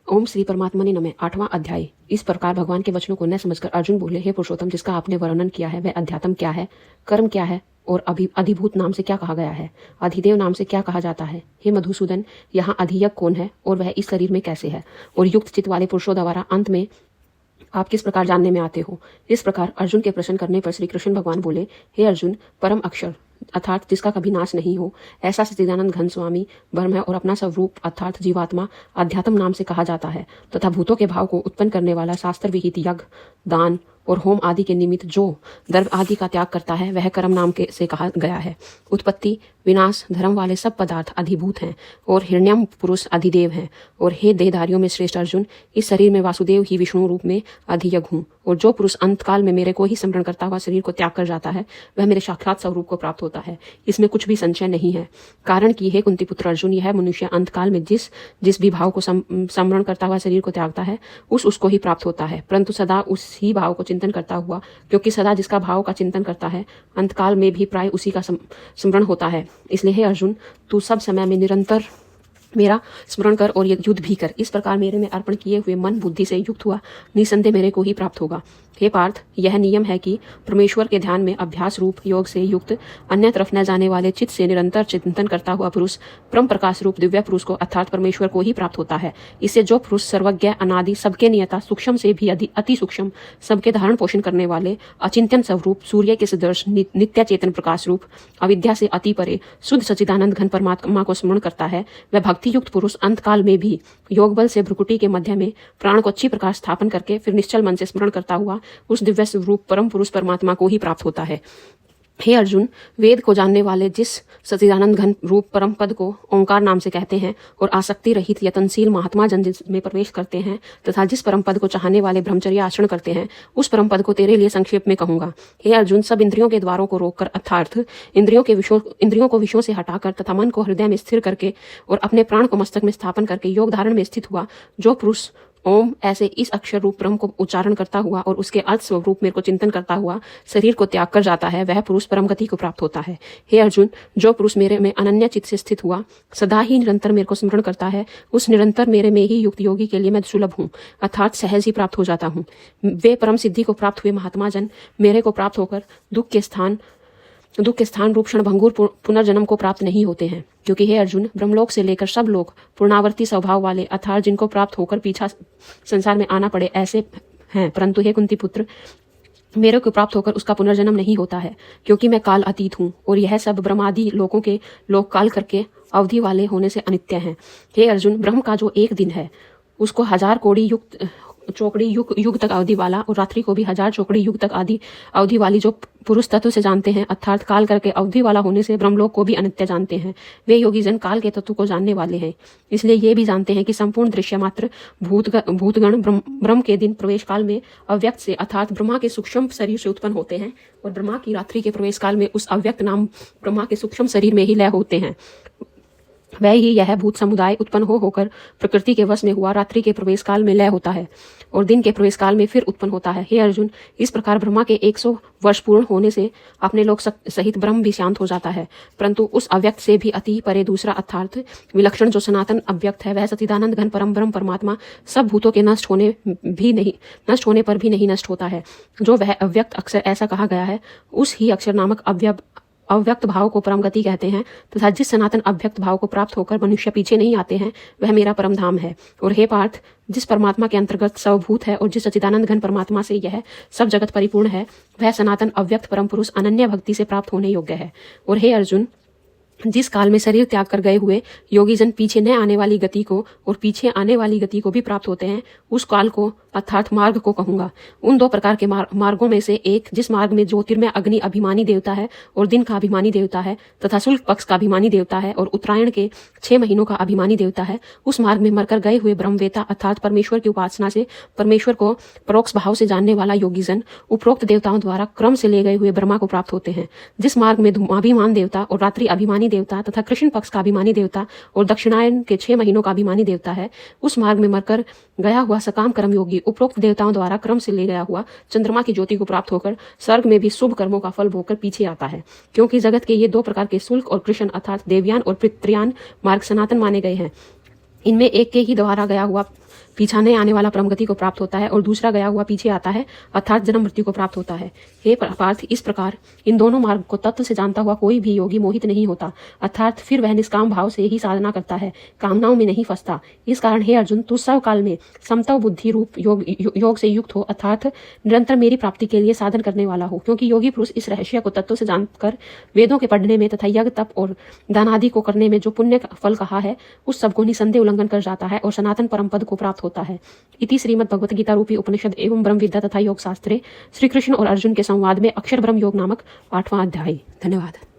ओम श्री परमात्मा ने नमः। 8वां अध्याय। इस प्रकार भगवान के वचनों को न समझकर अर्जुन बोले, हे पुरुषोत्तम, जिसका आपने वर्णन किया है वह अध्यात्म क्या है, कर्म क्या है और अधिभूत नाम से क्या कहा गया है, अधिदेव नाम से क्या कहा जाता है। हे मधुसूदन, यहाँ अधियज्ञ कौन है और वह इस शरीर में कैसे है, और युक्त चित्त वाले पुरुषों द्वारा अंत में आप किस प्रकार जानने में आते हो। इस प्रकार अर्जुन के प्रश्न करने पर श्री कृष्ण भगवान बोले, हे अर्जुन, परम अक्षर अर्थात जिसका कभी नाश नहीं हो, ऐसा सच्चिदानंद घन स्वामी ब्रह्म है और अपना स्वरूप अर्थात जीवात्मा अध्यात्म नाम से कहा जाता है, तथा भूतों के भाव को उत्पन्न करने वाला शास्त्र विहित यज्ञ, दान और होम आदि के निमित्त जो द्रव्य आदि का त्याग करता है वह कर्म नाम के से कहा गया है। उत्पत्ति विनाश धर्म वाले सब पदार्थ अधिभूत हैं और हिरण्यम पुरुष अधिदेव हैं। और हे देहधारियों में श्रेष्ठ अर्जुन, इस शरीर में वासुदेव ही विष्णु रूप में अधियज्ञ हूँ, और जो पुरुष अंतकाल में मेरे को ही स्मरण करता हुआ शरीर को त्याग कर जाता है वह मेरे साक्षात स्वरूप को प्राप्त होता है। इसमें कुछ भी संशय नहीं है। कारण कि हे कुंती पुत्र अर्जुन, यह मनुष्य अंतकाल में जिस भी भाव को स्मरण करता हुआ शरीर को त्यागता है उसको ही प्राप्त होता है, परंतु सदा उसी भाव को चिंतन करता हुआ, क्योंकि सदा जिसका भाव का चिंतन करता है अंतकाल में भी प्राय उसी का स्मरण होता है। इसलिए हे अर्जुन, तू सब समय में निरंतर मेरा स्मरण कर और युद्ध भी कर। इस प्रकार मेरे में अर्पण किए हुए मन बुद्धि से युक्त हुआ निसंदेह मेरे को ही प्राप्त होगा। हे पार्थ, यह नियम है कि परमेश्वर के ध्यान में अभ्यास रूप योग से युक्त अन्य तरफ न जाने वाले चित्त से निरंतर चिंतन करता हुआ पुरुष परम प्रकाश रूप दिव्य पुरुष को अर्थात परमेश्वर को ही प्राप्त होता है। इससे जो पुरुष सर्वज्ञ अनादि सबके नियता सूक्ष्म से भी अति सूक्ष्म सबके धारण पोषण करने वाले अचिंत्यन स्वरूप सूर्य के सदृश नित्य चेतन प्रकाश रूप अविद्या से अति परे शुद्ध सच्चिदानंद घन परमात्मा को स्मरण करता है, वह भक्ति युक्त पुरुष अंतकाल में भी योग बल से भ्रुकुटी के मध्य में प्राण को अच्छी प्रकार स्थापन करके फिर निश्चल मन से स्मरण करता हुआ उस दिव्य स्वरूप परम पुरुष परमात्मा को ही प्राप्त होता है। हे अर्जुन, वेद को जानने वाले जिस सच्चिदानंद घन रूप परम पद को ओंकार नाम से कहते हैं और आसक्ति रहित यतनशील महात्मा जन जिसमें प्रवेश करते हैं तथा जिस परम पद को चाहने वाले ब्रह्मचर्य आचरण करते हैं, उस परम पद को तेरे लिए संक्षेप में कहूंगा। हे अर्जुन, सब इंद्रियों के द्वारों को रोककर अर्थात इंद्रियों को विषयों से हटाकर तथा मन को हृदय में स्थिर करके और अपने प्राण को मस्तक में स्थापन करके योग धारण में स्थित हुआ जो पुरुष ओम ऐसे इस अक्षर रूप ब्रह्म को उच्चारण करता हुआ और उसके अर्थ स्वरूप मेरे को चिंतन करता हुआ शरीर को त्याग कर जाता है, वह पुरुष परम गति को प्राप्त होता है। हे अर्जुन, जो पुरुष मेरे में अनन्य चित्त से स्थित हुआ सदा ही निरंतर मेरे को स्मरण करता है, उस निरंतर मेरे में ही युक्त योगी के लिए मैं सुलभ हूँ अर्थात सहज ही प्राप्त हो जाता हूँ। वे परम सिद्धि को प्राप्त हुए महात्मा जन मेरे को प्राप्त होकर दुख के स्थान रूप क्षणभंगुर पुनर्जन्म को प्राप्त नहीं होते हैं, क्योंकि हे अर्जुन, ब्रह्मलोक से लेकर सब लोग पूर्णावर्ती स्वभाव वाले अर्थात जिनको प्राप्त होकर पीछा संसार में आना पड़े ऐसे हैं, परंतु हे कुंती पुत्र, मेरे को प्राप्त होकर उसका पुनर्जन्म नहीं होता है, क्योंकि मैं काल अतीत हूँ और यह सब ब्रह्मादि लोकों के लोक काल करके अवधि वाले होने से अनित्य हैं। हे अर्जुन, ब्रह्म का जो एक दिन है उसको 1000 कोड़ी चौकड़ी युग तक अवधि वाला और रात्रि को भी 1000 चौकड़ी युग तक आदि अवधि वाली जो पुरुष तत्व से जानते हैं अर्थात काल करके अवधि वाला होने से ब्रह्मलोक को भी अनित्य जानते हैं, वे योगी जन काल के तत्व को जानने वाले हैं। इसलिए ये भी जानते हैं कि संपूर्ण दृश्य मात्र भूतगण ब्रह्म के दिन प्रवेश काल में अव्यक्त से अर्थात ब्रह्मा के सूक्ष्म शरीर से उत्पन्न होते हैं और ब्रह्मा की रात्रि के प्रवेश काल में उस अव्यक्त नाम ब्रह्मा के सूक्ष्म शरीर में ही लय होते हैं। वह ही यह भूत समुदाय उत्पन्न होकर प्रकृति के वश में हुआ रात्रि के प्रवेश काल में लय होता है और दिन के प्रवेश काल में फिर उत्पन्न होता है। हे अर्जुन, इस प्रकार ब्रह्मा के 100 वर्ष पूर्ण होने से अपने लोक सहित ब्रह्म भी शांत हो जाता है, परंतु उस अव्यक्त से भी अति परे दूसरा अर्थात विलक्षण जो सनातन अव्यक्त है वह सच्चिदानंद घन परम ब्रह्म परमात्मा सब भूतों के नष्ट होने पर भी नहीं नष्ट होता है। जो वह अव्यक्त अक्षर ऐसा कहा गया है उस ही अक्षर नामक अव्यक्त भाव को परम गति कहते हैं, तथा जिस सनातन अव्यक्त भाव को प्राप्त होकर मनुष्य पीछे नहीं आते हैं वह मेरा परम धाम है। और हे पार्थ, जिस परमात्मा के अंतर्गत स्वभूत है और जिस सच्चिदानंद घन परमात्मा से यह सब जगत परिपूर्ण है वह सनातन अव्यक्त परम पुरुष अनन्य भक्ति से प्राप्त होने योग्य है। और हे अर्जुन, जिस काल में शरीर त्याग कर गए हुए योगी जन पीछे न आने वाली गति को और पीछे आने वाली गति को भी प्राप्त होते हैं उस काल को अर्थात मार्ग को कहूंगा। उन 2 प्रकार के मार्गों में से एक जिस मार्ग में ज्योतिर्मय अग्नि अभिमानी देवता है और दिन का अभिमानी देवता है तथा शुक्ल पक्ष का अभिमानी देवता है और उत्तरायण के 6 महीनों का अभिमानी देवता है, उस मार्ग में मरकर गए हुए ब्रह्मवेता अर्थात परमेश्वर की उपासना से परमेश्वर को परोक्ष भाव से जानने वाला योगी जन उपरोक्त देवताओं द्वारा क्रम से ले गए हुए ब्रह्मा को प्राप्त होते हैं। जिस मार्ग में धूमाभिमान देवता और रात्रि अभिमानी देवता तथा कृष्ण पक्ष का अभिमानी देवता और दक्षिणायन के 6 महीनों का अभिमानी देवता है, उस मार्ग में मरकर गया हुआ सकाम कर्मयोगी उपरोक्त देवताओं द्वारा क्रम से ले गया हुआ चंद्रमा की ज्योति को प्राप्त होकर स्वर्ग में भी शुभ कर्मों का फल भोगकर पीछे आता है। क्योंकि जगत के ये 2 प्रकार के शुल्क और कृष्ण अर्थात देवयान और पितृयान मार्ग सनातन माने गए हैं, इनमें एक के ही द्वारा गया हुआ पीछा नहीं आने वाला परम गति को प्राप्त होता है और दूसरा गया हुआ पीछे आता है अर्थात जन्म मृत्यु को प्राप्त होता है। हे पार्थ, इस प्रकार इन दोनों मार्ग को तत्व से जानता हुआ कोई भी योगी मोहित नहीं होता, अर्थात फिर वह निष्काम भाव से ही साधना करता है, कामनाओं में नहीं फंसता। इस कारण हे अर्जुन, तू सब काल में समतव बुद्धि रूप योग से युक्त हो, अर्थात निरंतर मेरी प्राप्ति के लिए साधन करने वाला हो, क्योंकि योगी पुरुष इस रहस्य को तत्व से जानकर वेदों के पढ़ने में तथा यज्ञ तप और दान आदि को करने में जो पुण्य फल कहा है उस सबको निसंदेह उल्लंघन कर जाता है और सनातन परम पद को प्राप्त होता है। इति श्रीमद् भगवत गीता रूपी उपनिषद एवं ब्रह्म विद्या तथा योग शास्त्रे श्री कृष्ण और अर्जुन के संवाद में अक्षर ब्रह्म योग नामक 8वां अध्याय। धन्यवाद।